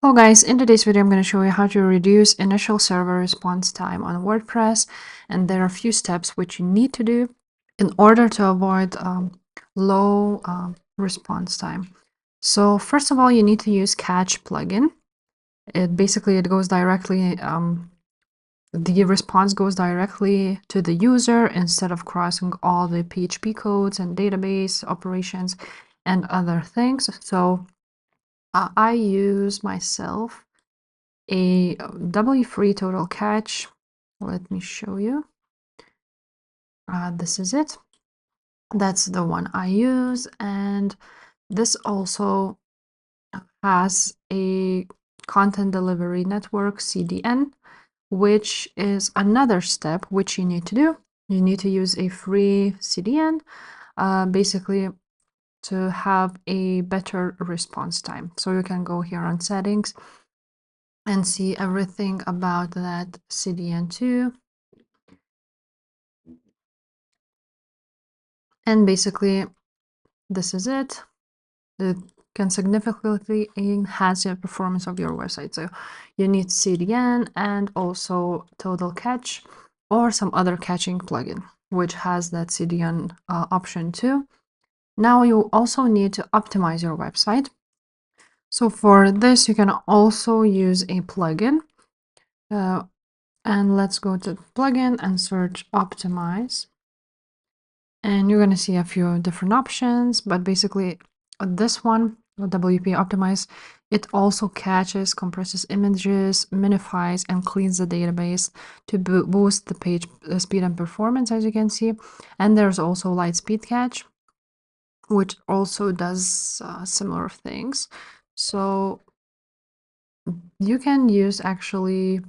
Hello guys, in today's video I'm going to show you how to reduce initial server response time on WordPress, and there are a few steps which you need to do in order to avoid low response time. So first of all, you need to use Catch plugin. It goes directly, the response goes directly to the user instead of crossing all the PHP codes and database operations and other things. So I use myself a W3 total catch. Let me show you. This is it. That's the one I use, and this also has a content delivery network CDN, which is another step which you need to do. You need to use a free CDN, basically to have a better response time. So you can go here on settings and see everything about that CDN2. And basically, this is it. It can significantly enhance the performance of your website. So you need CDN and also Total Catch or some other catching plugin, which has that CDN option too. Now you also need to optimize your website. So for this, you can also use a plugin. And let's go to plugin and search optimize. And you're going to see a few different options, but basically this one, WP Optimize, it also catches, compresses images, minifies, and cleans the database to boost the page speed and performance, as you can see. And there's also Light Speed Catch, which also does similar things. So you can use actually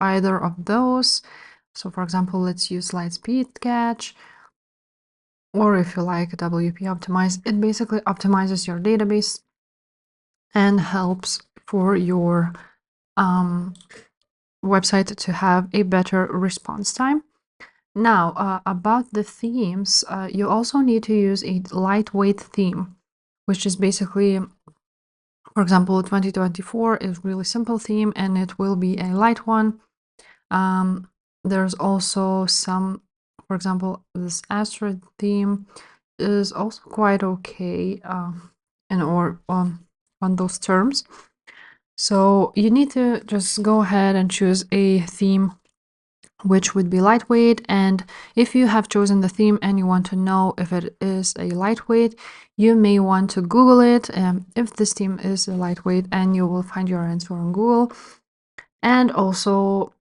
either of those. So for example, let's use Light Speed Catch. Or if you like WP Optimize, it basically optimizes your database and helps for your website to have a better response time. Now, about the themes, you also need to use a lightweight theme, which is basically, for example, 2024 is really simple theme and it will be a light one. There's also some, for example, this asteroid theme is also quite okay on those terms. So you need to just go ahead and choose a theme which would be lightweight, and if you have chosen the theme and you want to know if it is a lightweight, you may want to Google it if this theme is a lightweight, and you will find your answer on Google. And also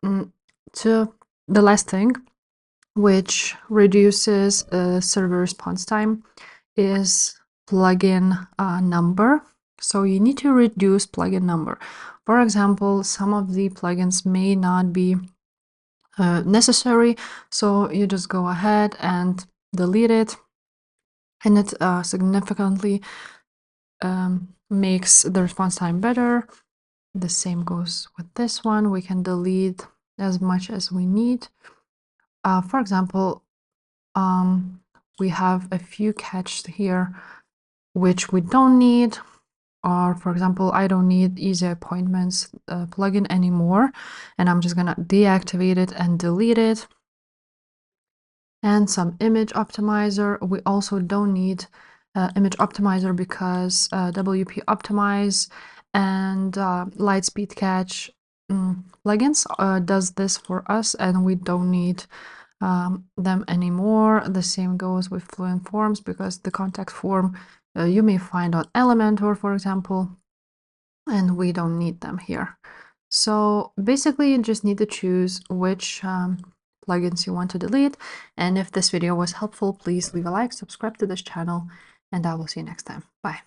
to the last thing which reduces server response time is plugin number. So you need to reduce plugin number. For example, some of the plugins may not be necessary, so you just go ahead and delete it, and it significantly makes the response time better. The same goes with this one. We can delete as much as we need. For example, we have a few catches here which we don't need. Or for example, I don't need Easy Appointments plugin anymore, and I'm just gonna deactivate it and delete it. And some image optimizer. We also don't need image optimizer because WP Optimize and Light Speed Catch plugins does this for us, and we don't need them anymore. The same goes with Fluent Forms, because the contact form you may find on Elementor, for example, and we don't need them here. So basically, you just need to choose which plugins you want to delete. And if this video was helpful, please leave a like, subscribe to this channel, and I will see you next time. Bye.